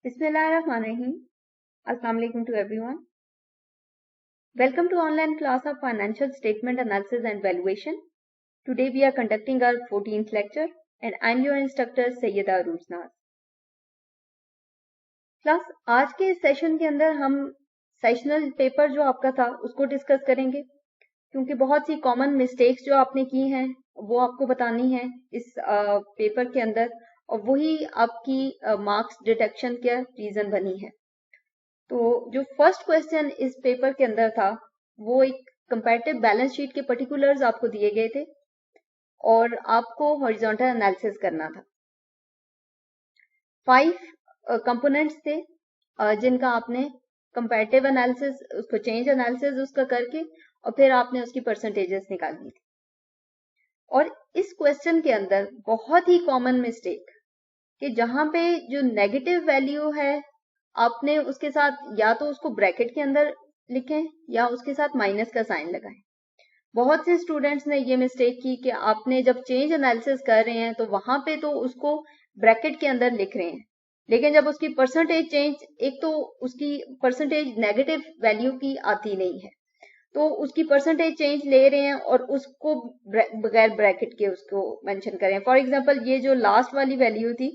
Bismillahirrahmanirrahim. Assalamu alaikum to everyone. Welcome to online class of Financial Statement Analysis and Valuation. Today we are conducting our 14th lecture and I am your instructor Sayyida Arooznaz. Class आज के session के अंदर हम sessional paper जो आपका था उसको discuss करेंगे, क्योंकि बहुत सी कॉमन मिस्टेक्स जो आपने की हैं वो आपको बतानी है इस पेपर के अंदर, और वही आपकी मार्क्स डिडक्शन का रीजन बनी है। तो जो फर्स्ट क्वेश्चन इस पेपर के अंदर था वो एक कंपैरेटिव बैलेंस शीट के पर्टिकुलर्स आपको दिए गए थे और आपको हॉरिजॉन्टल एनालिसिस करना था। 5 कंपोनेंट्स थे जिनका आपने कंपैरेटिव एनालिसिस, उसको चेंज एनालिसिस उसका करके और फिर आपने उसकी परसेंटेजेस निकालनी थी। और इस क्वेश्चन के अंदर बहुत ही कॉमन मिस्टेक कि जहां पे जो नेगेटिव वैल्यू है आपने उसके साथ या तो उसको ब्रैकेट के अंदर लिखें या उसके साथ माइनस का साइन लगाएं। बहुत से स्टूडेंट्स ने ये मिस्टेक की कि आपने जब चेंज एनालिसिस कर रहे हैं तो वहां पे तो उसको ब्रैकेट के अंदर लिख रहे हैं, लेकिन जब उसकी परसेंटेज चेंज, एक तो उसकी परसेंटेज नेगेटिव वैल्यू की आती नहीं है तो उसकी परसेंटेज चेंज ले रहे हैं और उसको बगैर ब्रैकेट के उसको मेंशन करें। फॉर एग्जांपल ये जो लास्ट वाली वैल्यू थी,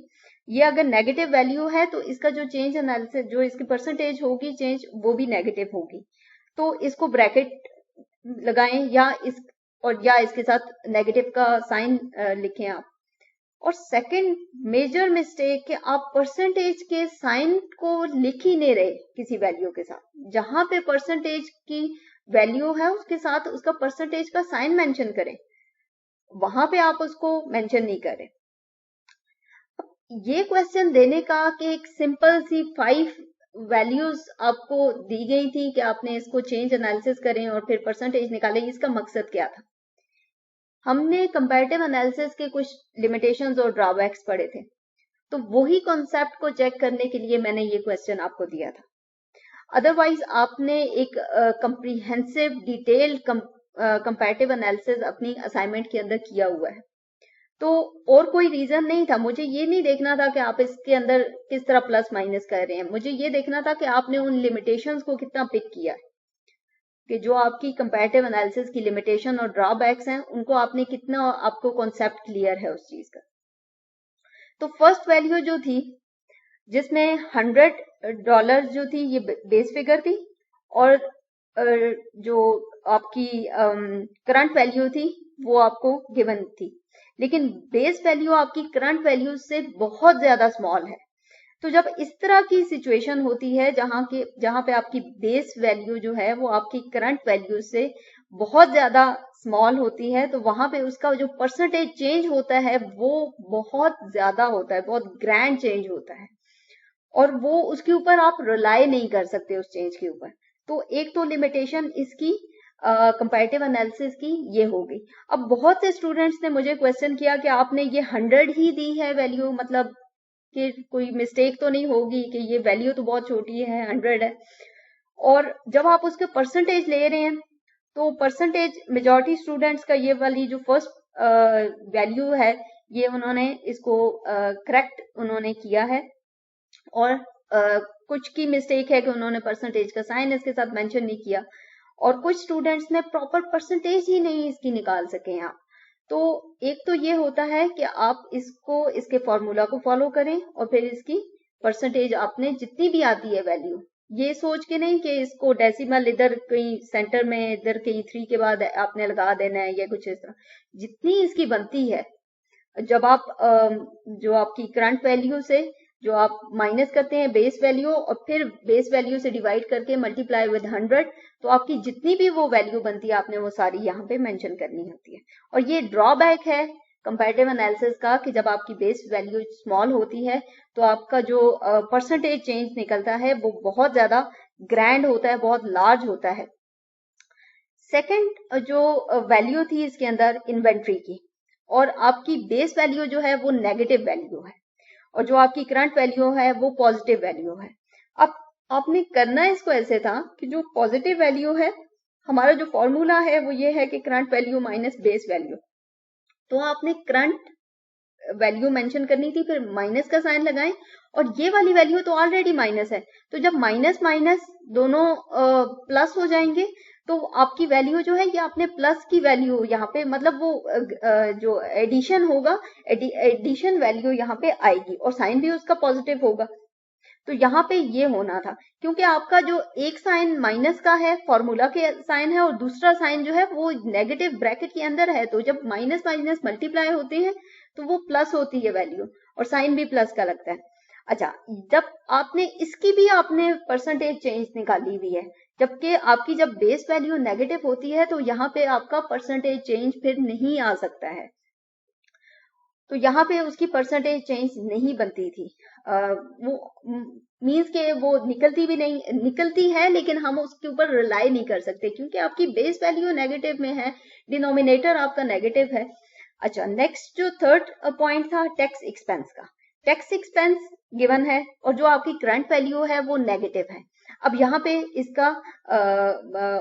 ये अगर नेगेटिव वैल्यू है तो इसका जो चेंज एनालिसिस, जो इसकी परसेंटेज होगी चेंज, वो भी नेगेटिव होगी, तो इसको ब्रैकेट लगाएं या इसके साथ नेगेटिव का साइन लिखें आप। और सेकंड मेजर मिस्टेक कि आप परसेंटेज के साइन को लिख ही नहीं रहे किसी वैल्यू के साथ। जहां पे परसेंटेज की वैल्यू है उसके साथ उसका परसेंटेज का साइन मेंशन करें, वहां पे आप उसको मेंशन नहीं करें। ये क्वेश्चन देने का कि एक सिंपल सी 5 वैल्यूज आपको दी गई थी कि आपने इसको चेंज एनालिसिस करें और फिर परसेंटेज निकालें, इसका मकसद क्या था? हमने कंपैरेटिव एनालिसिस के कुछ लिमिटेशंस और ड्रॉबैक्स पढ़े थे, तो वही कॉन्सेप्ट को चेक करने के लिए मैंने ये क्वेश्चन आपको दिया था। अदरवाइज आपने एक कंप्रीहेंसिव डिटेल्ड कंपैरेटिव एनालिसिस अपनी असाइनमेंट के अंदर किया हुआ है, तो और कोई रीजन नहीं था। मुझे ये नहीं देखना था कि आप इसके अंदर किस तरह प्लस माइनस कर रहे हैं, मुझे ये देखना था कि आपने उन लिमिटेशंस को कितना पिक किया है, कि जो आपकी कंपैरेटिव एनालिसिस की लिमिटेशन और ड्रॉबैक्स हैं उनको आपने कितना, आपको कॉन्सेप्ट क्लियर है उस चीज का। तो फर्स्ट वैल्यू जो थी जिसमें $100 जो थी ये बेस फिगर थी, और जो आपकी करंट वैल्यू थी वो आपको गिवन थी, लेकिन बेस वैल्यू आपकी करंट वैल्यू से बहुत ज्यादा स्मॉल है। तो जब इस तरह की सिचुएशन होती है जहां पे आपकी बेस वैल्यू जो है वो आपकी करंट वैल्यू से बहुत ज्यादा स्मॉल होती है, तो वहां पे उसका जो परसेंटेज चेंज होता है वो बहुत ज्यादा होता है, बहुत ग्रैंड चेंज होता है, और वो उसके ऊपर आप रिलाई नहीं कर सकते उस चेंज के ऊपर। तो एक तो लिमिटेशन इसकी कंपैरेटिव एनालिसिस की ये हो गई। अब बहुत से स्टूडेंट्स ने मुझे क्वेश्चन किया कि आपने ये 100 ही दी है वैल्यू, मतलब कि कोई मिस्टेक तो नहीं होगी कि ये वैल्यू तो बहुत छोटी है, 100 है। और जब आप उसके परसेंटेज ले रहे हैं तो परसेंटेज मेजॉरिटी स्टूडेंट्स का ये वाली जो फर्स्ट वैल्यू है ये उन्होंने इसको करेक्ट उन्होंने किया है, और कुछ की मिस्टेक है कि उन्होंने परसेंटेज का साइन इसके साथ मेंशन नहीं किया, और कुछ स्टूडेंट्स ने प्रॉपर परसेंटेज ही नहीं इसकी निकाल सके हैं आप। तो एक तो ये होता है कि आप इसके फॉर्मूला को फॉलो करें और फिर इसकी परसेंटेज आपने जितनी भी आती है वैल्यू, ये सोच के नहीं कि इसको डेसिमल इधर कहीं सेंटर में इधर कहीं 3 के बाद आपने लगा देना है या कुछ इस तरह, जितनी इसकी बनती है जब आप जो आपकी करंट वैल्यू से जो आप माइनस करते हैं बेस वैल्यू और फिर बेस वैल्यू से डिवाइड करके मल्टीप्लाई विद 100, तो आपकी जितनी भी वो वैल्यू बनती है आपने वो सारी यहाँ पे मेंशन करनी होती है। और ये ड्रॉबैक है कंपैरेटिव एनालिसिस का कि जब आपकी बेस वैल्यू स्मॉल होती है तो आपका जो परसेंटेज चेंज निकलता है वो बहुत ज्यादा ग्रैंड होता है, बहुत लार्ज होता है। सेकेंड जो वैल्यू थी इसके अंदर इन्वेंट्री की, और आपकी बेस वैल्यू जो है वो नेगेटिव वैल्यू है और जो आपकी करंट वैल्यू है वो पॉजिटिव वैल्यू है। अब आपने करना इसको ऐसे था कि जो पॉजिटिव वैल्यू है, हमारा जो फॉर्मूला है वो ये है कि current value minus base value, तो आपने करंट वैल्यू मेंशन करनी थी, फिर माइनस का साइन लगाएं, और ये वाली वैल्यू तो ऑलरेडी माइनस है, तो जब माइनस माइनस दोनों प्लस हो जाएंगे तो आपकी वैल्यू जो है ये आपने प्लस की वैल्यू यहाँ पे, मतलब वो जो एडिशन होगा, एडिशन वैल्यू यहाँ पे आएगी और साइन भी उसका पॉजिटिव होगा। तो यहाँ पे ये होना था, क्योंकि आपका जो एक साइन माइनस का है, फॉर्मूला के साइन है, और दूसरा साइन जो है वो नेगेटिव ब्रैकेट के अंदर है, तो जब माइनस माइनस मल्टीप्लाई होते हैं तो वो प्लस होती है वैल्यू, और साइन भी प्लस का लगता है। अच्छा, जब आपने इसकी भी आपने परसेंटेज चेंज निकाली हुई है, जबकि आपकी जब बेस वैल्यू नेगेटिव होती है तो यहाँ पे आपका परसेंटेज चेंज फिर नहीं आ सकता है, तो यहाँ पे उसकी परसेंटेज चेंज नहीं बनती थी। वो मीन्स के वो निकलती भी नहीं, निकलती है लेकिन हम उसके ऊपर रिलाई नहीं कर सकते, क्योंकि आपकी बेस वैल्यू नेगेटिव में है, डिनोमिनेटर आपका नेगेटिव है। अच्छा, नेक्स्ट जो थर्ड पॉइंट था टैक्स एक्सपेंस का, टैक्स एक्सपेंस गिवन है और जो आपकी करंट वैल्यू है वो नेगेटिव है। अब यहाँ पे इसका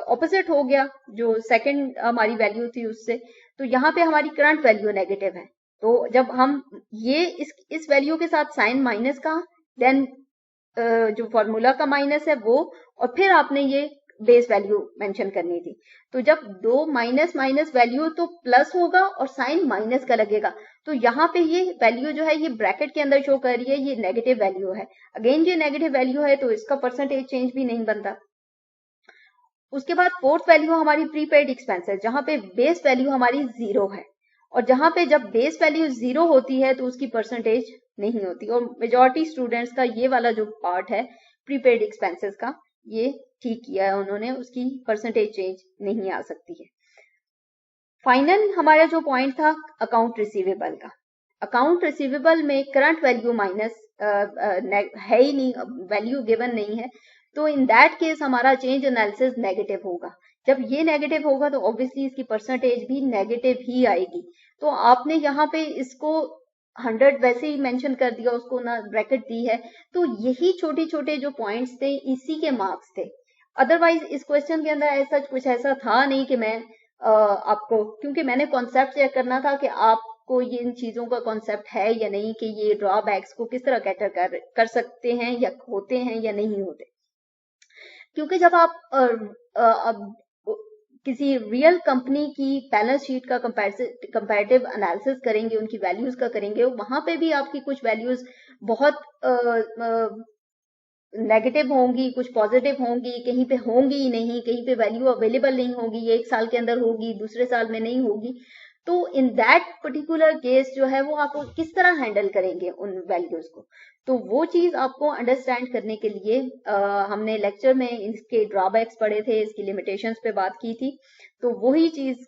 ऑपोजिट हो गया, जो सेकंड हमारी वैल्यू थी उससे, तो यहाँ पे हमारी करंट वैल्यू नेगेटिव है, तो जब हम ये इस वैल्यू के साथ साइन माइनस का, देन जो फॉर्मूला का माइनस है वो, और फिर आपने ये बेस वैल्यू मेंशन करनी थी, तो जब दो माइनस माइनस वैल्यू तो प्लस होगा और साइन माइनस का लगेगा, तो यहाँ पे ये वैल्यू जो है ये ब्रैकेट के अंदर शो कर रही है, ये नेगेटिव वैल्यू है। अगेन ये नेगेटिव वैल्यू है तो इसका परसेंटेज चेंज भी नहीं बनता। उसके बाद फोर्थ वैल्यू हमारी प्रीपेड एक्सपेंसेस, जहां पे बेस वैल्यू हमारी 0 है, और जहां पे जब बेस वैल्यू 0 होती है तो उसकी परसेंटेज नहीं होती, और मेजॉरिटी स्टूडेंट्स का ये वाला जो पार्ट है प्रीपेड एक्सपेंसेस का, ये ठीक किया है उन्होंने, उसकी परसेंटेज चेंज नहीं आ सकती है। फाइनल हमारा जो पॉइंट था अकाउंट रिसीवेबल का, अकाउंट रिसीवेबल में करंट वैल्यू माइनस है ही नहीं, वैल्यू गिवन नहीं है, तो इन दैट केस हमारा चेंज एनालिसिस नेगेटिव होगा। जब ये नेगेटिव होगा तो ऑब्वियसली इसकी परसेंटेज भी नेगेटिव ही आएगी, तो आपने यहाँ पे इसको 100 वैसे ही मेंशन कर दिया, उसको ना ब्रैकेट दी है, तो यही छोटे छोटे जो पॉइंट्स थे इसी के मार्क्स थे। अदरवाइज इस क्वेश्चन के अंदर ऐसा कुछ ऐसा था नहीं कि मैं आपको, क्योंकि मैंने कॉन्सेप्ट चेक करना था कि आपको ये इन चीजों का कॉन्सेप्ट है या नहीं, कि ये ड्रॉबैक्स को किस तरह कैटर कर सकते हैं या होते हैं या नहीं होते। क्योंकि जब आप किसी रियल कंपनी की बैलेंस शीट का कंपैरेटिव एनालिसिस करेंगे, उनकी वैल्यूज का करेंगे, वहां पे भी आपकी कुछ वैल्यूज बहुत नेगेटिव होंगी, कुछ पॉजिटिव होंगी, कहीं पे होंगी ही नहीं, कहीं पे वैल्यू अवेलेबल नहीं होगी, एक साल के अंदर होगी, दूसरे साल में नहीं होगी, तो इन दैट पर्टिकुलर केस जो है वो आप किस तरह हैंडल करेंगे उन वैल्यूज को, तो वो चीज आपको अंडरस्टैंड करने के लिए हमने लेक्चर में इसके ड्रॉबैक्स पढ़े थे, इसकी लिमिटेशंस पे बात की थी, तो वही चीज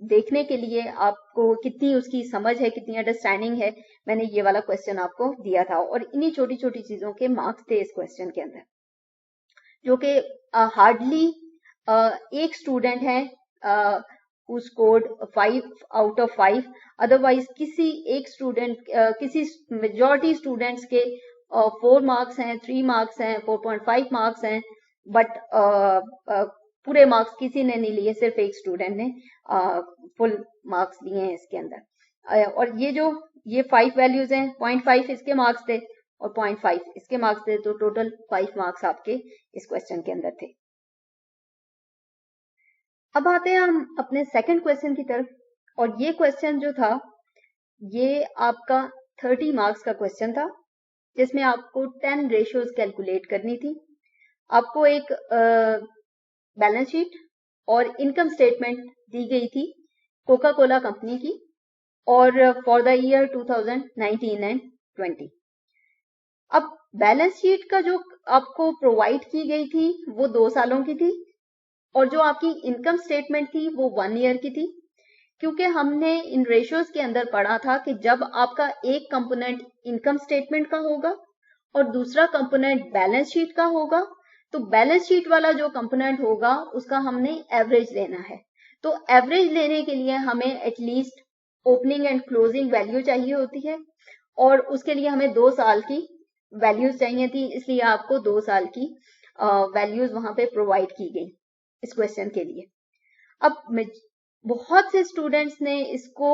देखने के लिए आपको कितनी उसकी समझ है, कितनी अंडरस्टैंडिंग है, मैंने ये वाला क्वेश्चन आपको दिया था, और इन्हीं छोटी छोटी चीजों के मार्क्स थे इस क्वेश्चन के अंदर, जो कि हार्डली एक स्टूडेंट है who scored 5 out of 5, otherwise किसी एक स्टूडेंट, किसी मेजॉरिटी स्टूडेंट्स के 4 मार्क्स हैं, 3 मार्क्स हैं, 4.5 मार्क्स हैं, बट पूरे मार्क्स किसी ने नहीं लिए, सिर्फ एक स्टूडेंट ने फुल मार्क्स दिए हैं इसके अंदर। और ये 5 वैल्यूज हैं, 0.5 इसके मार्क्स थे और 0.5 इसके मार्क्स थे, तो टोटल 5 मार्क्स आपके इस क्वेश्चन के अंदर थे। अब आते हैं हम अपने सेकंड क्वेश्चन की तरफ, और ये क्वेश्चन जो था ये आपका 30 मार्क्स का क्वेश्चन था, जिसमें आपको 10 रेशियोज कैलकुलेट करनी थी। आपको एक बैलेंस शीट और इनकम स्टेटमेंट दी गई थी कोका कोला कंपनी की, और फॉर द ईयर 2019 एंड 20। अब बैलेंस शीट का जो आपको प्रोवाइड की गई थी वो 2 सालों की थी, और जो आपकी इनकम स्टेटमेंट थी वो 1 ईयर की थी, क्योंकि हमने इन रेशियोज के अंदर पढ़ा था कि जब आपका एक कंपोनेंट इनकम स्टेटमेंट का होगा और दूसरा कंपोनेंट बैलेंस शीट का होगा, तो बैलेंस शीट वाला जो कंपोनेंट होगा उसका हमने एवरेज लेना है। तो एवरेज लेने के लिए हमें at least opening and closing value चाहिए होती है, और उसके लिए हमें 2 साल की वैल्यूज चाहिए थी, इसलिए आपको 2 साल की वैल्यूज वहां पे प्रोवाइड की गई इस क्वेश्चन के लिए। अब बहुत से स्टूडेंट्स ने इसको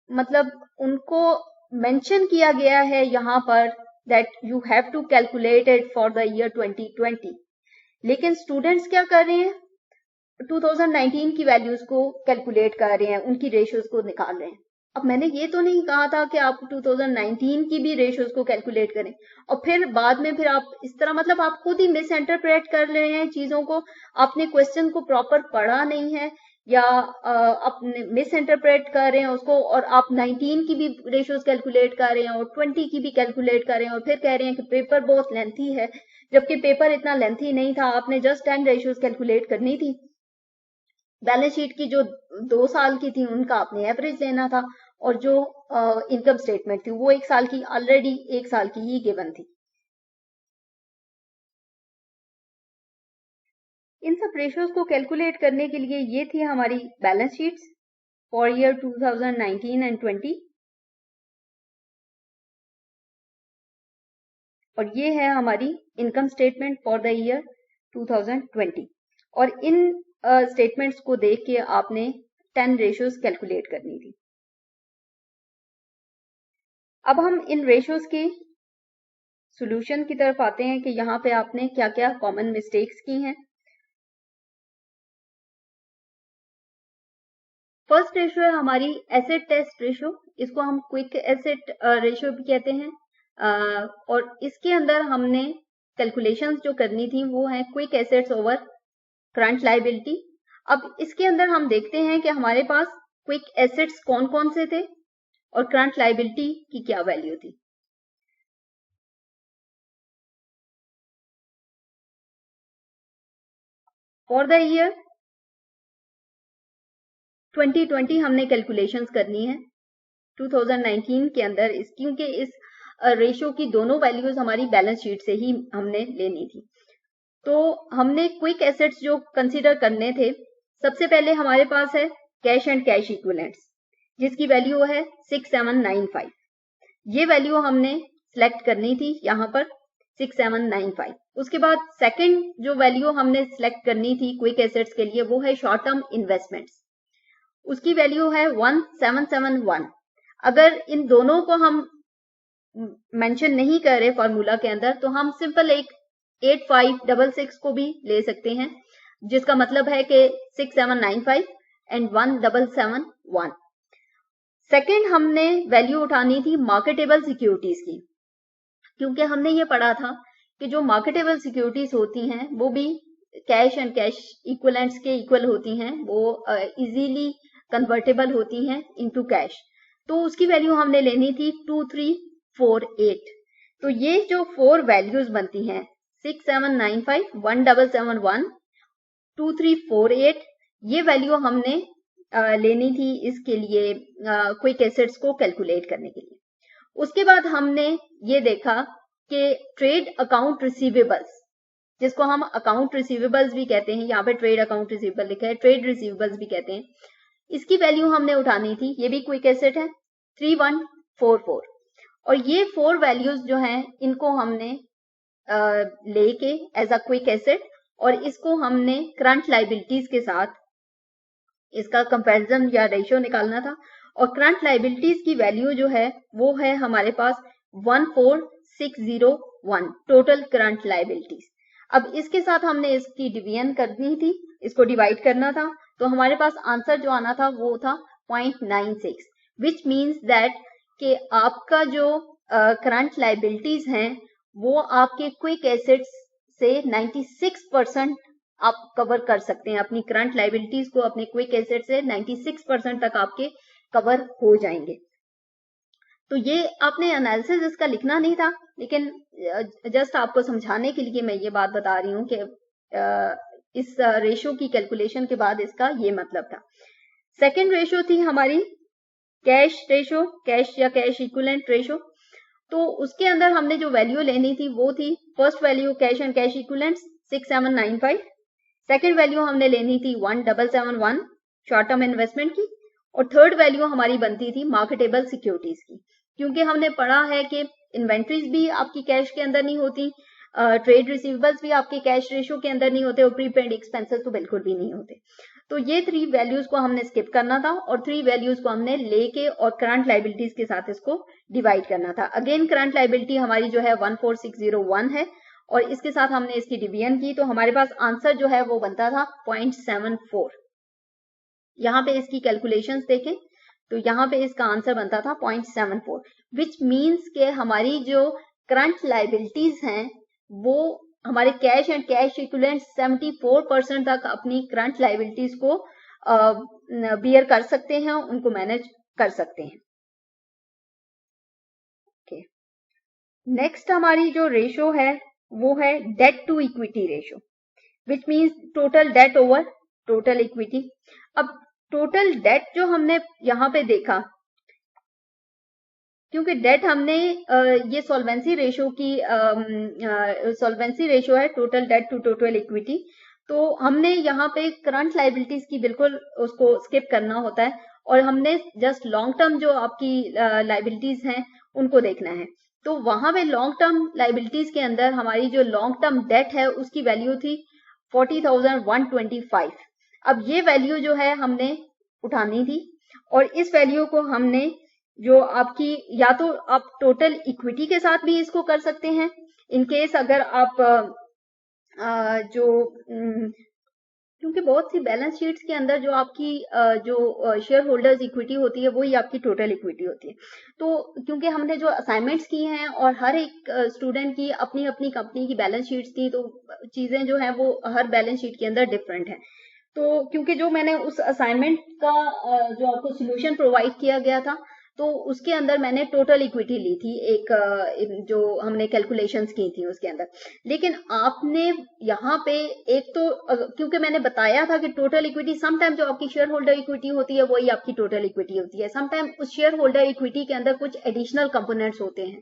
मतलब उनको मेंशन किया गया है यहाँ पर that you have to calculate it for the year 2020, लेकिन स्टूडेंट्स क्या कर रहे हैं, 2019 की वैल्यूज को कैलकुलेट कर रहे हैं, उनकी रेशियोज को निकाल रहे हैं। अब मैंने ये तो नहीं कहा था कि आप 2019 की भी रेशियोज को कैलकुलेट करें और फिर बाद में फिर आप इस तरह, मतलब आप खुद ही मिस इंटरप्रेट कर रहे हैं चीजों को, आपने क्वेश्चन को प्रॉपर पढ़ा नहीं है या आपने मिस इंटरप्रेट कर रहे हैं उसको, और आप 19 की भी रेशियोज कैलकुलेट कर रहे हैं और 20 की भी कैलकुलेट कर रहे हैं और फिर कह रहे हैं कि पेपर बहुत लेंथी है, जबकि पेपर इतना लेंथी नहीं था, आपने जस्ट 10 रेशियोज कैलकुलेट करनी थी। बैलेंस शीट की जो 2 साल की थी उनका आपने एवरेज लेना था, और जो इनकम स्टेटमेंट थी वो 1 साल की, ऑलरेडी 1 साल की ही गिवन थी। इन सब रेशियोज को कैलकुलेट करने के लिए ये थी हमारी balance sheets for year 2019 and 20, और ये है हमारी income statement for the year 2020, और इन स्टेटमेंट्स को देख के आपने 10 रेशियोज कैलकुलेट करनी थी। अब हम इन रेशियोज के सॉल्यूशन की तरफ आते हैं कि यहाँ पे आपने क्या क्या कॉमन मिस्टेक्स की हैं। फर्स्ट रेशियो है हमारी एसेट टेस्ट रेशियो, इसको हम क्विक एसेट रेशियो भी कहते हैं, और इसके अंदर हमने कैलकुलेशंस जो करनी थी वो है quick assets over current liability. अब इसके अंदर हम देखते हैं कि हमारे पास क्विक एसेट्स कौन कौन से थे और करंट लायबिलिटी की क्या वैल्यू थी। फॉर द ईयर 2020 हमने कैलकुलेशंस करनी है 2019 के अंदर, इस क्योंकि इस रेशियो की दोनों वैल्यूज हमारी बैलेंस शीट से ही हमने लेनी थी। तो हमने क्विक एसेट्स जो कंसीडर करने थे, सबसे पहले हमारे पास है कैश एंड कैश इक्विवेलेंट्स, जिसकी वैल्यू है 6795। ये वैल्यू हमने सिलेक्ट करनी थी यहाँ पर 6795। उसके बाद सेकंड जो वैल्यू हमने सिलेक्ट करनी थी क्विक एसेट्स के लिए वो है शॉर्ट टर्म इन्वेस्टमेंट्स, उसकी वैल्यू है 1771। अगर इन दोनों को हम मेंशन नहीं कर रहे फॉर्मूला के अंदर तो हम सिंपल एक 8566 को भी ले सकते हैं, जिसका मतलब है कि 6795 एंड 1771। सेकंड हमने वैल्यू उठानी थी मार्केटेबल सिक्योरिटीज की, क्योंकि हमने ये पढ़ा था कि जो मार्केटेबल सिक्योरिटीज होती हैं वो भी कैश एंड कैश इक्विवेलेंट्स के इक्वल होती हैं, वो इजीली कन्वर्टेबल होती हैं इनटू कैश। तो उसकी वैल्यू हमने लेनी थी 2348। तो ये जो 4 वैल्यूज बनती हैं 6795, 1771, 2348, ये वैल्यू हमने लेनी थी इसके लिए क्विक एसेट्स को कैलकुलेट करने के लिए। उसके बाद हमने ये देखा कि ट्रेड अकाउंट रिसीवेबल्स, जिसको हम अकाउंट रिसीवेबल्स भी कहते हैं, यहाँ पे ट्रेड अकाउंट रिसीवेबल लिखा है, ट्रेड रिसीवेबल्स भी कहते हैं, इसकी वैल्यू हमने उठानी थी, ये भी क्विक एसेट है 3144। और ये 4 वैल्यूज जो हैं इनको हमने लेके एज अ क्विक एसेट, और इसको हमने करंट लायबिलिटीज के साथ इसका कंपैरिजन या रेशियो निकालना था, और करंट लायबिलिटीज की वैल्यू जो है वो है हमारे पास 14601 टोटल करंट लायबिलिटीज। अब इसके साथ हमने इसकी डिवीजन करनी थी, इसको डिवाइड करना था, तो हमारे पास आंसर जो आना था वो था 0.96, विच मीन्स दैट कि आपका जो करंट लायबिलिटीज हैं वो आपके क्विक एसेट्स से 96% आप कवर कर सकते हैं, अपनी करंट लायबिलिटीज को अपने क्विक एसेट से 96% तक आपके कवर हो जाएंगे। तो ये आपने एनालिसिस इसका लिखना नहीं था, लेकिन जस्ट आपको समझाने के लिए मैं ये बात बता रही हूँ कि इस रेशियो की कैलकुलेशन के बाद इसका ये मतलब था। सेकेंड रेशियो थी हमारी कैश रेशियो, कैश या कैश इक्विवेलेंट रेशियो। तो उसके अंदर हमने जो वैल्यू लेनी थी वो थी first value cash and cash equivalents 6795, second value हमने लेनी थी 1771 शॉर्ट टर्म इन्वेस्टमेंट की, और थर्ड वैल्यू हमारी बनती थी मार्केटेबल सिक्योरिटीज की, क्योंकि हमने पढ़ा है कि इन्वेंट्रीज भी आपकी कैश के अंदर नहीं होती, ट्रेड रिसीवेबल्स भी आपके कैश रेशियो के अंदर नहीं होते, और प्रीपेड एक्सपेंसेस तो बिल्कुल भी नहीं होते। तो ये 3 वैल्यूज को हमने स्किप करना था और 3 वैल्यूज को हमने लेके और करंट लाइबिलिटीज के साथ इसको डिवाइड करना था। अगेन करंट लाइबिलिटी हमारी जो है 14601 है और इसके साथ हमने इसकी डिवीजन की, तो हमारे पास आंसर जो है वो बनता था 0.74। यहाँ पे इसकी कैलकुलेशंस देखें तो यहाँ पे इसका आंसर बनता था 0.74, विच मीन्स के हमारी जो करंट लाइबिलिटीज हैं वो हमारे कैश एंड कैश इक्विवेलेंट 74% तक अपनी करंट लाइबिलिटीज को बियर कर सकते हैं, उनको मैनेज कर सकते हैं। ओके, नेक्स्ट हमारी जो रेशो है वो है debt to equity ratio, which means total debt over total equity. अब टोटल डेट जो हमने यहाँ पे देखा, क्योंकि डेट हमने ये सॉल्वेंसी रेशो की सॉल्वेंसी रेशो है total debt to total equity, तो हमने यहाँ पे करंट लाइबिलिटीज की बिल्कुल उसको स्किप करना होता है और हमने जस्ट लॉन्ग टर्म जो आपकी लाइबिलिटीज हैं उनको देखना है। तो वहां पे लॉन्ग टर्म लाइबिलिटीज के अंदर हमारी जो लॉन्ग टर्म डेट है उसकी वैल्यू थी 40,125। अब ये वैल्यू जो है हमने उठानी थी और इस वैल्यू को हमने जो आपकी या तो आप टोटल इक्विटी के साथ भी इसको कर सकते हैं, इन केस अगर आप क्योंकि बहुत सी बैलेंस शीट्स के अंदर जो आपकी जो शेयर होल्डर्स इक्विटी होती है वही आपकी टोटल इक्विटी होती है। तो क्योंकि हमने जो असाइनमेंट्स की हैं और हर एक स्टूडेंट की अपनी अपनी कंपनी की बैलेंस शीट्स थी, तो चीजें जो है वो हर बैलेंस शीट के अंदर डिफरेंट है। तो क्योंकि जो मैंने उस असाइनमेंट का जो आपको सोल्यूशन प्रोवाइड किया गया था तो उसके अंदर मैंने टोटल इक्विटी ली थी, एक जो हमने कैलकुलेशंस की थी उसके अंदर। लेकिन आपने यहाँ पे एक तो क्योंकि मैंने बताया था कि टोटल इक्विटी समटाइम जो आपकी शेयर होल्डर इक्विटी होती है वही आपकी टोटल इक्विटी होती है, समटाइम उस शेयर होल्डर इक्विटी के अंदर कुछ एडिशनल कंपोनेंट्स होते हैं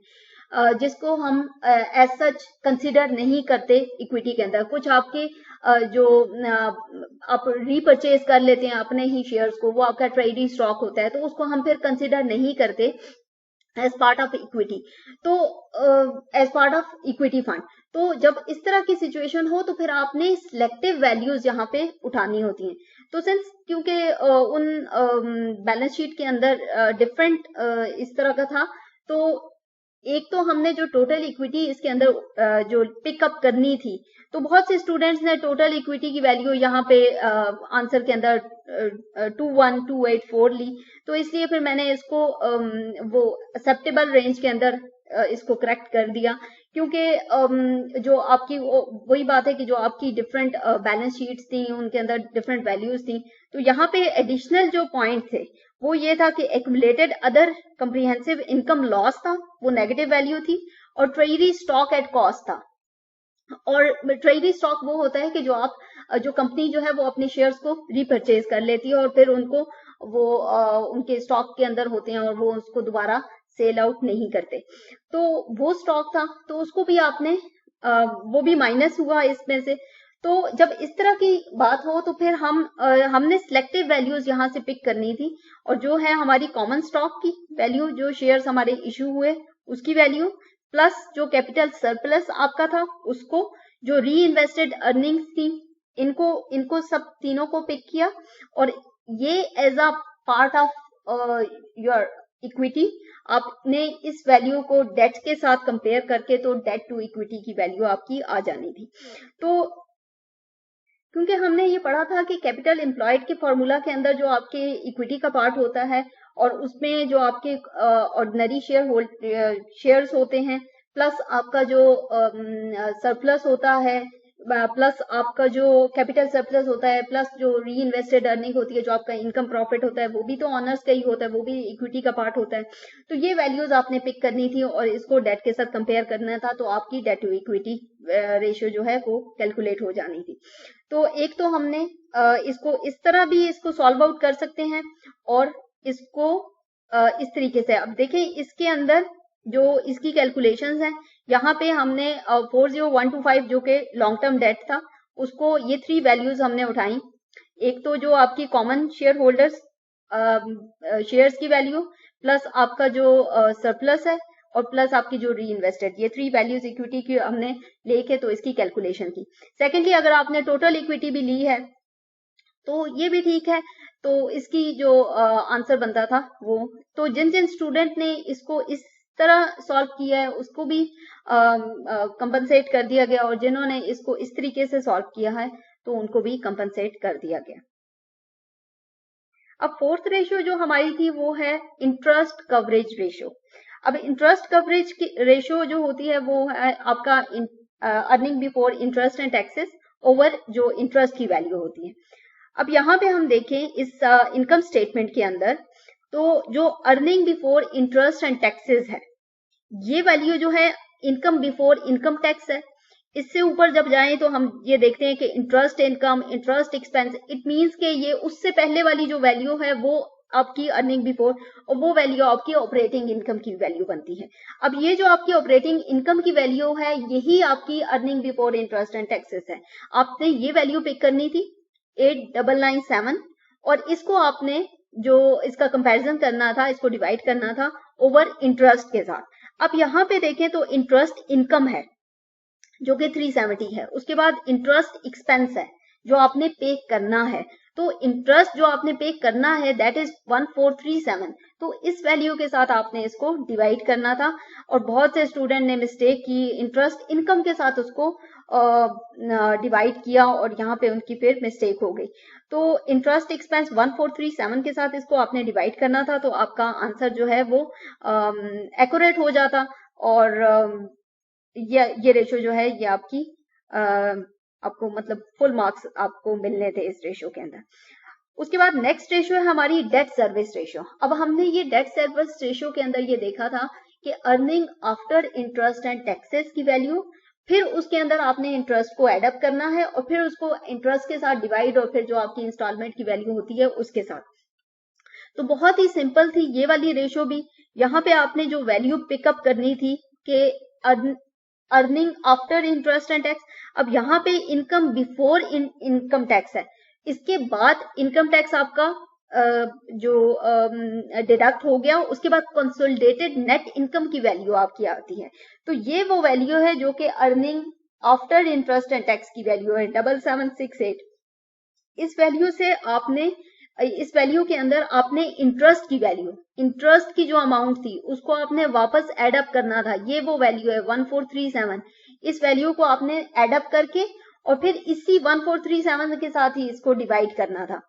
जिसको हम एज सच कंसिडर नहीं करते इक्विटी के अंदर। कुछ आपके जो आप रीपरचेज कर लेते हैं अपने ही शेयर्स को, वो आपका ट्रेडिंग स्टॉक होता है, तो उसको हम फिर कंसिडर नहीं करते एज पार्ट ऑफ इक्विटी, तो as part of equity fund. तो जब इस तरह की सिचुएशन हो तो फिर आपने सिलेक्टिव वैल्यूज यहाँ पे उठानी होती हैं। तो सिंस क्योंकि उन बैलेंस शीट के अंदर डिफरेंट इस तरह का था, तो एक तो हमने जो टोटल इक्विटी इसके अंदर जो पिकअप करनी थी, तो बहुत से स्टूडेंट्स ने टोटल इक्विटी की वैल्यू यहाँ पे आंसर के अंदर 21284 ली, तो इसलिए फिर मैंने इसको वो एक्सेप्टेबल रेंज के अंदर इसको करेक्ट कर दिया। क्योंकि जो आपकी वही बात है कि जो आपकी डिफरेंट बैलेंस शीट्स थी उनके अंदर डिफरेंट वैल्यूज थी, तो यहाँ पे एडिशनल जो पॉइंट थे वो ये था कि accumulated other comprehensive income loss था, वो नेगेटिव वैल्यू थी, और ट्रेजरी स्टॉक एट कॉस्ट था। और ट्रेजरी स्टॉक वो होता है कि जो कंपनी जो है वो अपने शेयर्स को रीपरचेज कर लेती है और फिर उनको वो उनके स्टॉक के अंदर होते हैं और वो उसको दोबारा सेल आउट नहीं करते, तो वो स्टॉक था, तो उसको भी आपने वो भी माइनस हुआ इसमें से। तो जब इस तरह की बात हो तो फिर हमने सिलेक्टिव वैल्यूज यहाँ से पिक करनी थी, और जो है हमारी कॉमन स्टॉक की वैल्यू, जो शेयर्स हमारे इश्यू हुए उसकी वैल्यू, प्लस जो कैपिटल सरप्लस आपका था उसको, जो री इन्वेस्टेड अर्निंग्स थी इनको सब तीनों को पिक किया, और ये as a part of your equity आपने इस वैल्यू को डेट के साथ कंपेयर करके, तो डेट टू इक्विटी की वैल्यू आपकी आ जानी थी। तो क्योंकि हमने ये पढ़ा था कि कैपिटल एम्प्लॉयड के फॉर्मूला के अंदर जो आपके इक्विटी का पार्ट होता है और उसमें जो आपके ऑर्डिनरी शेयर्स होते हैं, प्लस आपका जो सरप्लस होता है, प्लस आपका जो कैपिटल सरप्लस होता है, प्लस जो री इन्वेस्टेड अर्निंग होती है, जो आपका इनकम प्रॉफिट होता है, वो भी तो ऑनर्स का ही होता है, वो भी इक्विटी का पार्ट होता है। तो ये वैल्यूज आपने पिक करनी थी और इसको डेट के साथ कंपेयर करना था, तो आपकी डेट टू इक्विटी रेशियो जो है वो कैलकुलेट हो जानी थी। तो एक तो हमने इसको इस तरह भी इसको सॉल्व आउट कर सकते हैं, और इसको इस तरीके से। अब देखें इसके अंदर जो इसकी कैलकुलेशंस हैं, यहाँ पे हमने 40125 जो कि लॉन्ग टर्म डेट था, उसको ये 3 वैल्यूज हमने उठाई। एक तो जो आपकी कॉमन शेयर होल्डर्स शेयर्स की वैल्यू, प्लस आपका जो सरप्लस है, और प्लस आपकी जो री इन्वेस्टेड, ये 3 वैल्यूज इक्विटी की हमने लेके तो इसकी कैलकुलेशन की। सेकेंडली, अगर आपने टोटल इक्विटी भी ली है तो ये भी ठीक है। तो इसकी जो आंसर बनता था वो, तो जिन जिन स्टूडेंट ने इसको इस तरह सॉल्व किया है उसको भी कंपनसेट कर दिया गया, और जिन्होंने इसको इस तरीके से सॉल्व किया है तो उनको भी कंपनसेट कर दिया गया। अब फोर्थ रेशियो जो हमारी थी वो है इंटरेस्ट कवरेज रेशियो। अब इंटरेस्ट कवरेज की रेशियो जो होती है वो है आपका earning before interest and taxes over जो इंटरेस्ट की वैल्यू होती है। अब यहाँ पे हम देखें इस इनकम स्टेटमेंट के अंदर, तो जो earning before interest and taxes है, ये वैल्यू जो है इनकम बिफोर इनकम टैक्स है। इससे ऊपर जब जाएं तो हम ये देखते हैं कि interest income, interest expense, it means कि ये उससे पहले वाली जो वैल्यू है वो आपकी अर्निंग बिफोर, और वो वैल्यू आपकी ऑपरेटिंग इनकम की वैल्यू बनती है। अब ये जो आपकी ऑपरेटिंग इनकम की वैल्यू है यही आपकी earning before interest and taxes है। आपने ये वैल्यू पिक करनी थी 8997, और इसको आपने जो इसका कंपैरिजन करना था, इसको डिवाइड करना था ओवर इंटरेस्ट के साथ। अब यहाँ पे देखें तो इंटरेस्ट इनकम है जो कि 370 है, उसके बाद इंटरेस्ट एक्सपेंस है जो आपने पे करना है, तो इंटरेस्ट जो आपने पे करना है दैट इज 1437, तो इस वैल्यू के साथ आपने इसको डिवाइड करना था। और बहुत से स्टूडेंट ने मिस्टेक की, इंटरेस्ट इनकम के साथ उसको डिवाइड किया और यहाँ पे उनकी फिर मिस्टेक हो गई। तो इंटरेस्ट एक्सपेंस 1437 के साथ इसको आपने डिवाइड करना था, तो आपका आंसर जो है वो एक्यूरेट हो जाता, और ये रेशियो जो है ये आपकी आपको मतलब फुल मार्क्स आपको मिलने थे इस रेशियो के अंदर। उसके बाद नेक्स्ट रेशियो है हमारी डेट सर्विस रेशियो। अब हमने ये डेट सर्विस रेशियो के अंदर ये देखा था कि earning after interest and taxes की वैल्यू, फिर उसके अंदर आपने इंटरेस्ट को एडअप करना है और फिर उसको इंटरेस्ट के साथ डिवाइड, और फिर जो आपकी इंस्टॉलमेंट की वैल्यू होती है उसके साथ। तो बहुत ही सिंपल थी ये वाली रेशियो भी। यहाँ पे आपने जो वैल्यू पिकअप करनी थी कि earning after interest and tax, अब यहाँ पे इनकम बिफोर इनकम टैक्स है, इसके बाद इनकम टैक्स आपका जो डिडक्ट हो गया, उसके बाद कंसोलिडेटेड नेट इनकम की वैल्यू आपकी आती है। तो ये वो वैल्यू है जो कि earning after interest and tax की वैल्यू है 7768। इस वैल्यू से आपने, इस वैल्यू के अंदर आपने इंटरेस्ट की वैल्यू, इंटरेस्ट की जो अमाउंट थी उसको आपने वापस एडअप करना था, ये वो वैल्यू है 1437। इस वैल्यू को आपने एडअप करके और फिर इसी 1437 के साथ ही इसको डिवाइड करना था।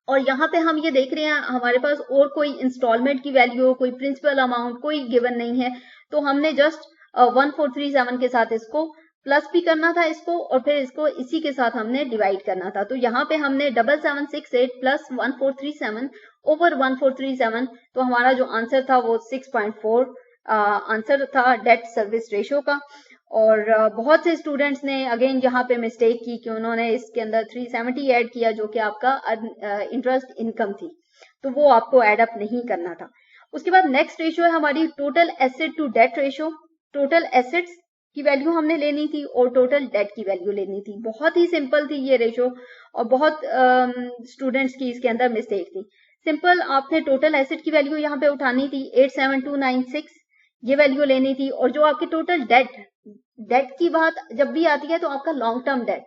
और यहाँ पे हम ये देख रहे हैं हमारे पास और कोई इंस्टॉलमेंट की वैल्यू, कोई प्रिंसिपल अमाउंट कोई गिवन नहीं है, तो हमने जस्ट 1437 के साथ इसको प्लस भी करना था इसको, और फिर इसको इसी के साथ हमने डिवाइड करना था। तो यहाँ पे हमने 7768 प्लस 1437 ओवर 1437, तो हमारा जो आंसर था वो 6.4 आंसर था डेट सर्विस रेशियो का। और बहुत से स्टूडेंट्स ने अगेन यहाँ पे मिस्टेक की कि उन्होंने इसके अंदर 370 ऐड किया जो कि आपका इंटरेस्ट इनकम थी, तो वो आपको एडअप नहीं करना था। उसके बाद नेक्स्ट रेशियो है हमारी total asset to debt ratio. Total assets की वैल्यू हमने लेनी थी और टोटल डेट की वैल्यू लेनी थी। बहुत ही सिंपल थी ये रेशियो, और बहुत स्टूडेंट्स की इसके अंदर मिस्टेक थी। सिंपल, आपने टोटल एसेट की वैल्यू यहाँ पे उठानी थी 87296, ये वैल्यू लेनी थी, और जो आपकी टोटल डेट की बात जब भी आती है तो आपका लॉन्ग टर्म डेट,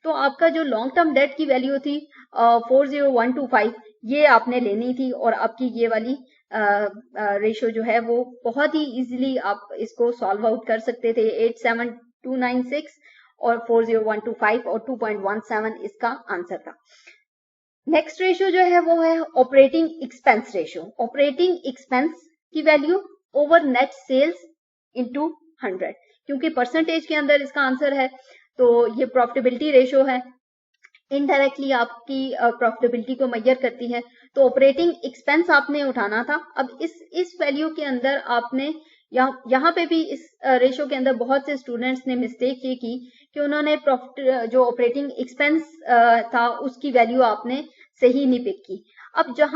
तो आपका जो लॉन्ग टर्म डेट की वैल्यू थी 40125, ये आपने लेनी थी, और आपकी ये वाली रेशियो जो है वो बहुत ही इजीली आप इसको सॉल्व आउट कर सकते थे। 87296 और 40125 और 2.17 इसका आंसर था। नेक्स्ट रेशियो जो है वो है operating expense ratio. Operating expense की value over net sales into 100, क्योंकि परसेंटेज के अंदर इसका आंसर है, तो ये प्रॉफिटेबिलिटी रेशियो है, इनडायरेक्टली आपकी प्रॉफिटेबिलिटी को मेजर करती है। तो ऑपरेटिंग एक्सपेंस आपने उठाना था। अब इस वैल्यू के अंदर आपने यहाँ पे भी इस रेशियो के अंदर बहुत से स्टूडेंट्स ने मिस्टेक ये की कि उन्होंने प्रॉफिट जो ऑपरेटिंग एक्सपेंस था उसकी वैल्यू आपने सही नहीं पिक की। अब जब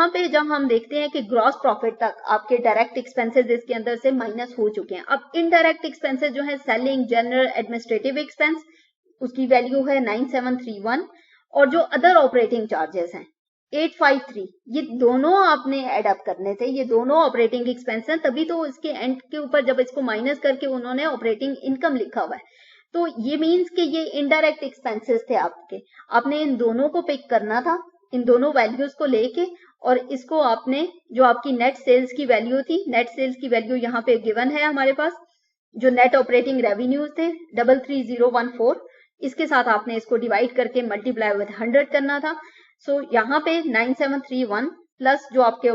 हम देखते हैं कि ग्रॉस प्रॉफिट तक आपके डायरेक्ट एक्सपेंसेस इसके अंदर से माइनस हो चुके हैं। अब इनडायरेक्ट एक्सपेंसेस जो है सेलिंग, जनरल, एडमिनिस्ट्रेटिव एक्सपेंस, उसकी वैल्यू है 9731, और जो अदर ऑपरेटिंग चार्जेस हैं 853, ये दोनों आपने एडअप करने थे, ये दोनों ऑपरेटिंग एक्सपेंस हैं, तभी तो इसके एंड के ऊपर जब इसको माइनस करके उन्होंने ऑपरेटिंग इनकम लिखा हुआ है। तो ये मीन्स कि ये इनडायरेक्ट एक्सपेंसेस थे आपके, आपने इन दोनों को पिक करना था, इन दोनों वैल्यूज को लेके, और इसको आपने जो आपकी नेट सेल्स की वैल्यू थी, नेट सेल्स की वैल्यू यहाँ पे गिवन है हमारे पास, जो नेट ऑपरेटिंग रेवेन्यूज थे 33014, इसके साथ आपने इसको डिवाइड करके मल्टीप्लाई विद 100 करना था। सो यहाँ पे 9731 प्लस जो आपके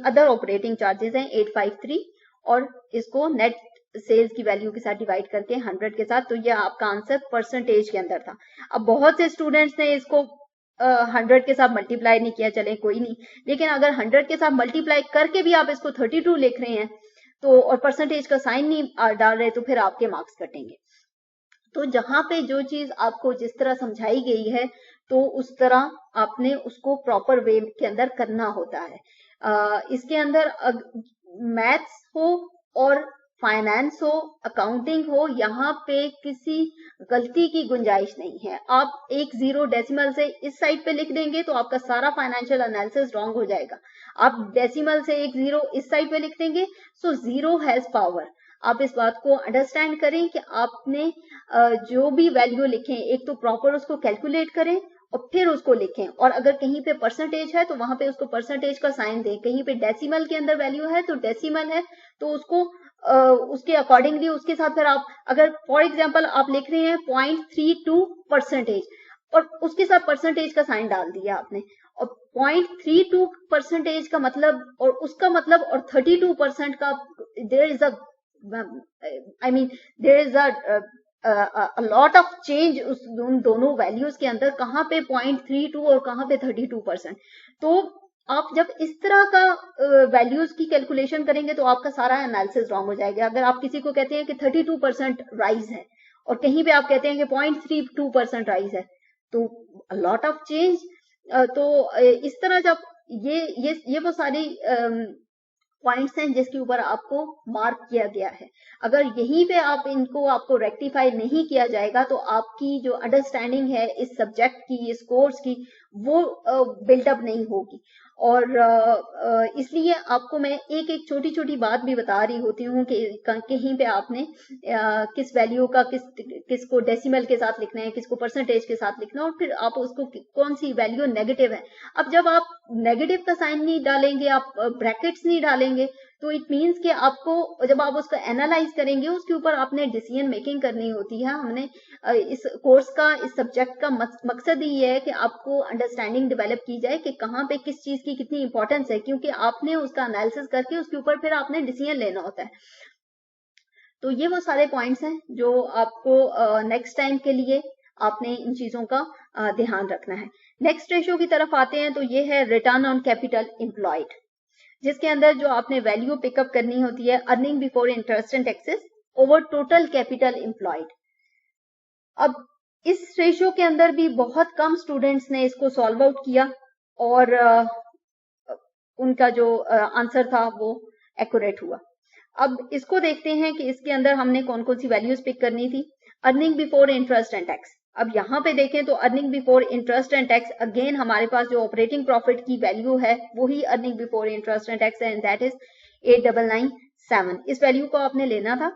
अदर ऑपरेटिंग चार्जेस हैं 853, और इसको नेट सेल्स की वैल्यू के साथ डिवाइड करके 100 के साथ, तो ये आपका आंसर परसेंटेज के अंदर था। अब बहुत से स्टूडेंट्स ने इसको 100 के साथ मल्टीप्लाई नहीं किया, चले कोई नहीं, लेकिन अगर 100 के साथ मल्टीप्लाई करके भी आप इसको 32 लिख रहे हैं तो, और परसेंटेज का साइन नहीं डाल रहे, तो फिर आपके मार्क्स कटेंगे। तो जहां पे जो चीज आपको जिस तरह समझाई गई है तो उस तरह आपने उसको प्रॉपर वे के अंदर करना होता है। इसके अंदर मैथ्स हो और फाइनेंस हो, अकाउंटिंग हो, यहाँ पे किसी गलती की गुंजाइश नहीं है। आप एक 0 डेसिमल से इस साइड पे लिख देंगे तो आपका सारा फाइनेंशियल एनालिसिस रॉन्ग हो जाएगा। आप डेसिमल से एक 0 इस साइड पे लिख देंगे, सो 0 हैज पावर। आप इस बात को अंडरस्टैंड करें कि आपने जो भी वैल्यू लिखें, एक तो प्रॉपर उसको कैलकुलेट करें और फिर उसको लिखें, और अगर कहीं पे परसेंटेज है तो वहां पे उसको परसेंटेज का साइन दें, कहीं पे डेसिमल के अंदर वैल्यू है तो डेसिमल है तो उसको उसके अकॉर्डिंगली उसके साथ फिर आप, अगर फॉर एग्जांपल आप लिख रहे हैं 0.32 परसेंटेज और उसके साथ परसेंटेज का साइन डाल दिया आपने, और 0.32 परसेंटेज का मतलब और उसका मतलब और 32% का, there is a lot of change उन दोनों वैल्यूज के अंदर, कहां पे 0.32 और कहां पे 32%। तो आप जब इस तरह का वैल्यूज की कैलकुलेशन करेंगे तो आपका सारा एनालिसिस रॉन्ग हो जाएगा। अगर आप किसी को कहते हैं कि 32% राइज है और कहीं पे आप कहते हैं कि 0.32% राइज है, तो लॉट ऑफ चेंज। तो इस तरह जब ये वो सारी पॉइंट्स हैं जिसके ऊपर आपको मार्क किया गया है। अगर यहीं पे आपको रेक्टिफाई नहीं किया जाएगा तो आपकी जो अंडरस्टैंडिंग है इस सब्जेक्ट की, इस कोर्स की, वो बिल्डअप नहीं होगी। और इसलिए आपको मैं एक एक छोटी छोटी बात भी बता रही होती हूँ कि कहीं पे आपने किस वैल्यू का किसको डेसिमल के साथ लिखना है, किसको परसेंटेज के साथ लिखना है, और फिर आप उसको कौन सी वैल्यू नेगेटिव है। अब जब आप नेगेटिव का साइन नहीं डालेंगे, आप ब्रैकेट्स नहीं डालेंगे, तो इट मीन्स कि आपको जब आप उसको एनालाइज करेंगे उसके ऊपर आपने डिसीजन मेकिंग करनी होती है। हमने इस कोर्स का, इस सब्जेक्ट का मकसद ही है कि आपको अंडरस्टैंडिंग डेवलप की जाए कि कहाँ पे किस चीज की कितनी इंपॉर्टेंस है, क्योंकि आपने उसका एनालिसिस करके उसके ऊपर फिर आपने डिसीजन लेना होता है। तो ये वो सारे पॉइंट्स हैं जो आपको नेक्स्ट टाइम के लिए आपने इन चीजों का ध्यान रखना है। नेक्स्ट रेशियो की तरफ आते हैं तो ये है रिटर्न ऑन कैपिटल एम्प्लॉयड, जिसके अंदर जो आपने वैल्यू पिकअप करनी होती है earning before interest and taxes over total capital employed. अब इस रेशियो के अंदर भी बहुत कम स्टूडेंट्स ने इसको सॉल्व आउट किया और उनका जो आंसर था वो एक्यूरेट हुआ। अब इसको देखते हैं कि इसके अंदर हमने कौन कौन सी वैल्यूज पिक करनी थी। Earning before interest and tax, अब यहाँ पे देखें तो earning before interest and tax, again हमारे पास जो ऑपरेटिंग प्रॉफिट की वैल्यू है वही earning before interest and tax है, एंड दैट इज 8997। इस वैल्यू को आपने लेना था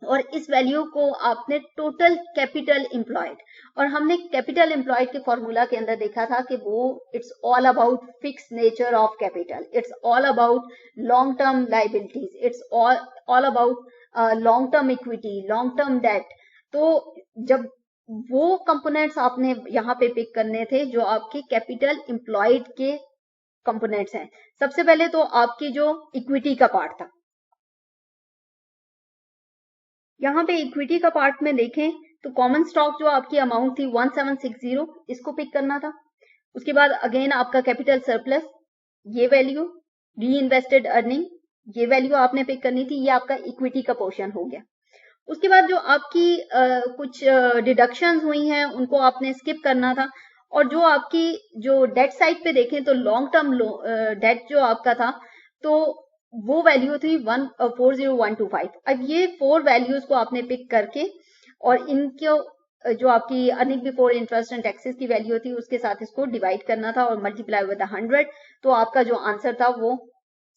और इस वैल्यू को आपने टोटल कैपिटल एम्प्लॉयड, और हमने कैपिटल एम्प्लॉयड के फॉर्मूला के अंदर देखा था कि वो it's all about fix nature of capital, it's all about long term liabilities, it's all about long term equity, long term debt. तो जब वो कंपोनेंट्स आपने यहाँ पे पिक करने थे जो आपके कैपिटल एम्प्लॉयड के कंपोनेंट्स हैं। सबसे पहले तो आपकी जो इक्विटी का पार्ट था, यहाँ पे इक्विटी का पार्ट में देखें तो कॉमन स्टॉक जो आपकी अमाउंट थी 1760, इसको पिक करना था। उसके बाद अगेन आपका कैपिटल सरप्लस, ये वैल्यू, री इन्वेस्टेड अर्निंग, ये वैल्यू आपने पिक करनी थी, ये आपका इक्विटी का पोर्शन हो गया। उसके बाद जो आपकी कुछ डिडक्शंस हुई हैं उनको आपने स्किप करना था, और जो आपकी जो डेट साइड पे देखें तो लॉन्ग टर्म डेट जो आपका था तो वो वैल्यू थी 40125। अब ये 4 वैल्यूज को आपने पिक करके और इनको जो आपकी earning before interest and taxes की वैल्यू थी उसके साथ इसको डिवाइड करना था और मल्टीप्लाई विद 100, तो आपका जो आंसर था वो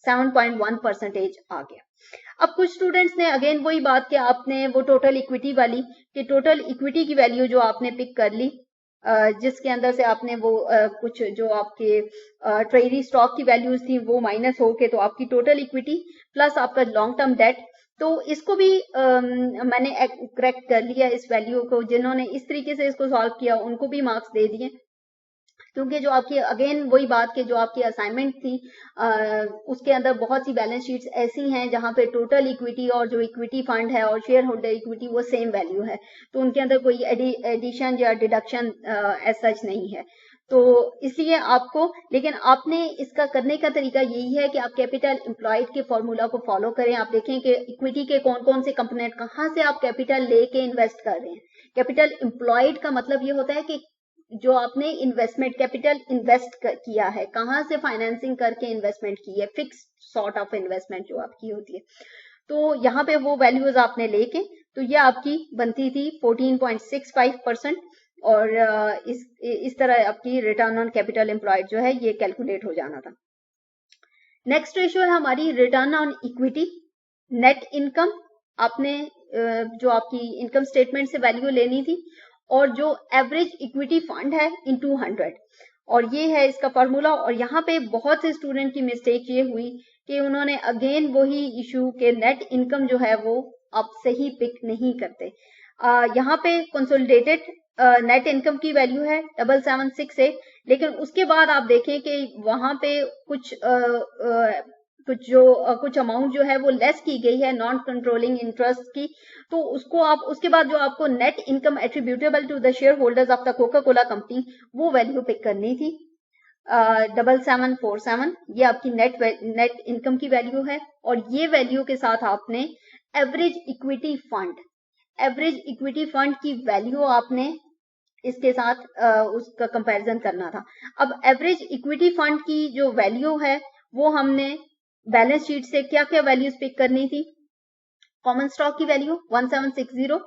7.1% आ गया। अब कुछ स्टूडेंट्स ने अगेन वही बात कि आपने वो टोटल इक्विटी वाली कि टोटल इक्विटी की वैल्यू जो आपने पिक कर ली, जिसके अंदर से आपने वो कुछ जो आपके ट्रेजरी स्टॉक की वैल्यूज थी वो माइनस होके तो आपकी टोटल इक्विटी प्लस आपका लॉन्ग टर्म डेट, तो इसको भी मैंने करेक्ट कर लिया इस वैल्यू को। जिन्होंने इस तरीके से इसको सॉल्व किया उनको भी मार्क्स दे दिए, क्योंकि जो आपकी अगेन वही बात कि जो आपकी असाइनमेंट थी उसके अंदर बहुत सी बैलेंस शीट्स ऐसी हैं जहां पे टोटल इक्विटी और जो इक्विटी फंड है और शेयर होल्डर इक्विटी वो सेम वैल्यू है, तो उनके अंदर कोई एडिशन या डिडक्शन एज सच नहीं है। तो इसलिए आपको, लेकिन आपने इसका करने का तरीका यही है कि आप कैपिटल एम्प्लॉयड के फॉर्मूला को फॉलो करें। आप देखें कि इक्विटी के कौन कौन से कंपोनेंट, कहां से आप कैपिटल लेके इन्वेस्ट कर रहे हैं। कैपिटल एम्प्लॉयड का मतलब ये होता है कि जो आपने इन्वेस्टमेंट कैपिटल इन्वेस्ट किया है, कहां से फाइनेंसिंग करके इन्वेस्टमेंट की है, फिक्स सॉर्ट ऑफ इन्वेस्टमेंट जो आपकी होती है। तो यहाँ पे वो वैल्यूज आपने लेके, तो ये आपकी बनती थी 14.65% और इस तरह आपकी रिटर्न ऑन कैपिटल एम्प्लॉयड जो है ये कैलकुलेट हो जाना था। नेक्स्ट रेशियो है हमारी return on equity net income. आपने जो आपकी इनकम स्टेटमेंट से वैल्यू लेनी थी और जो एवरेज इक्विटी फंड है इन 200, और ये है इसका फॉर्मूला। और यहाँ पे बहुत से स्टूडेंट की मिस्टेक ये हुई कि उन्होंने अगेन वही इशू के नेट इनकम जो है वो आप सही पिक नहीं करते। यहाँ पे कंसोलिडेटेड नेट इनकम की वैल्यू है 7768, लेकिन उसके बाद आप देखें कि वहां पे कुछ अमाउंट जो है वो लेस की गई है नॉन कंट्रोलिंग इंटरेस्ट की, तो उसको आप उसके बाद जो आपको net income attributable to the shareholders of the Coca Cola company वो वैल्यू पिक करनी थी 7747। ये आपकी नेट इनकम की वैल्यू है, और ये वैल्यू के साथ आपने एवरेज इक्विटी फंड की वैल्यू आपने इसके साथ उसका कंपैरिजन करना था। अब एवरेज इक्विटी फंड की जो वैल्यू है वो हमने बैलेंस शीट से क्या क्या वैल्यूज पिक करनी थी। कॉमन स्टॉक की वैल्यू 1760,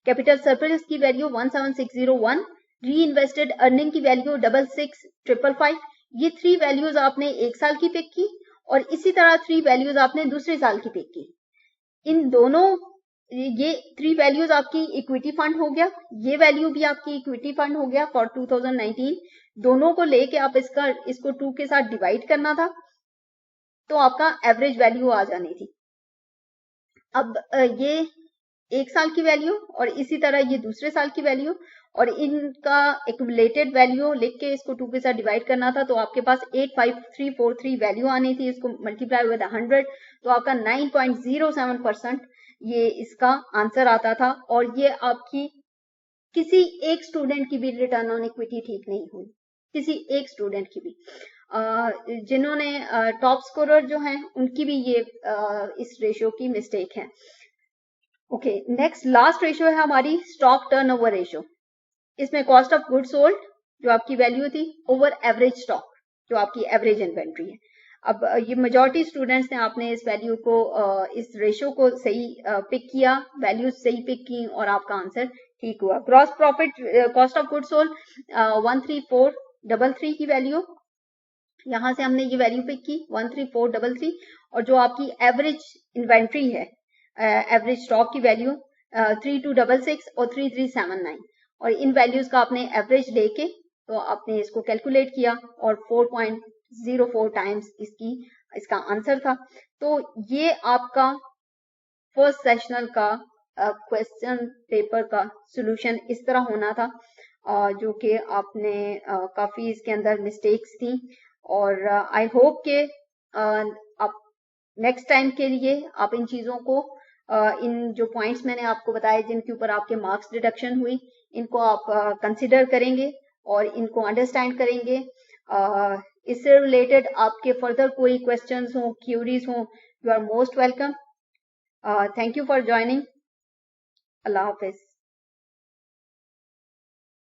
कैपिटल सरप्लस की वैल्यू 17601, री इन्वेस्टेड अर्निंग की वैल्यू 66555। ये 3 वैल्यूज आपने एक साल की पिक की और इसी तरह 3 वैल्यूज आपने दूसरे साल की पिक की। इन दोनों ये 3 वैल्यूज आपकी इक्विटी फंड हो गया, ये वैल्यू भी आपकी इक्विटी फंड हो गया फॉर 2019। दोनों को लेके आप इसको 2 के साथ डिवाइड करना था, तो आपका एवरेज वैल्यू आ जानी थी। अब ये एक साल की वैल्यू और इसी तरह ये दूसरे साल की वैल्यू, और इनका एक्यूमुलेटेड वैल्यू लिख के इसको 2 के साथ डिवाइड करना था, तो आपके पास 85343 वैल्यू आनी थी। इसको मल्टीप्लाई विद 100 तो आपका 9.07% ये इसका आंसर आता था। और ये आपकी किसी एक स्टूडेंट की भी रिटर्न ऑन इक्विटी ठीक नहीं हुई, किसी एक स्टूडेंट की भी। जिन्होंने टॉप स्कोरर जो हैं उनकी भी ये इस रेशियो की मिस्टेक है। ओके, नेक्स्ट लास्ट रेशियो है हमारी स्टॉक टर्नओवर रेशियो। इसमें कॉस्ट ऑफ गुड सोल्ड जो आपकी वैल्यू थी ओवर एवरेज स्टॉक जो आपकी एवरेज इन्वेंट्री है। अब ये मेजॉरिटी स्टूडेंट्स ने आपने इस वैल्यू को इस रेशियो को सही पिक किया, वैल्यूज सही पिक की और आपका आंसर ठीक हुआ। Gross profit cost of good sold 13433 की वैल्यू, यहां से हमने ये वैल्यू पिक की 13433, और जो आपकी एवरेज इन्वेंट्री है एवरेज स्टॉक की वैल्यू 3266 और 3379, और इन वैल्यूज का आपने एवरेज लेके तो आपने इसको कैलकुलेट किया और 4.04 टाइम्स इसका आंसर था। तो ये आपका फर्स्ट सेशनल का क्वेश्चन पेपर का सॉल्यूशन इस तरह होना था, जो कि आपने काफी इसके अंदर मिस्टेक्स थी, और आई होप के आप नेक्स्ट टाइम के लिए आप इन चीजों को इन जो पॉइंट्स मैंने आपको बताए जिनके ऊपर आपके मार्क्स डिडक्शन हुई, इनको आप कंसिडर करेंगे और इनको अंडरस्टैंड करेंगे। इससे रिलेटेड आपके फर्दर कोई क्वेश्चंस हो, क्यूरीज हो, you are most welcome. Thank you for joining. अल्लाह हाफिज।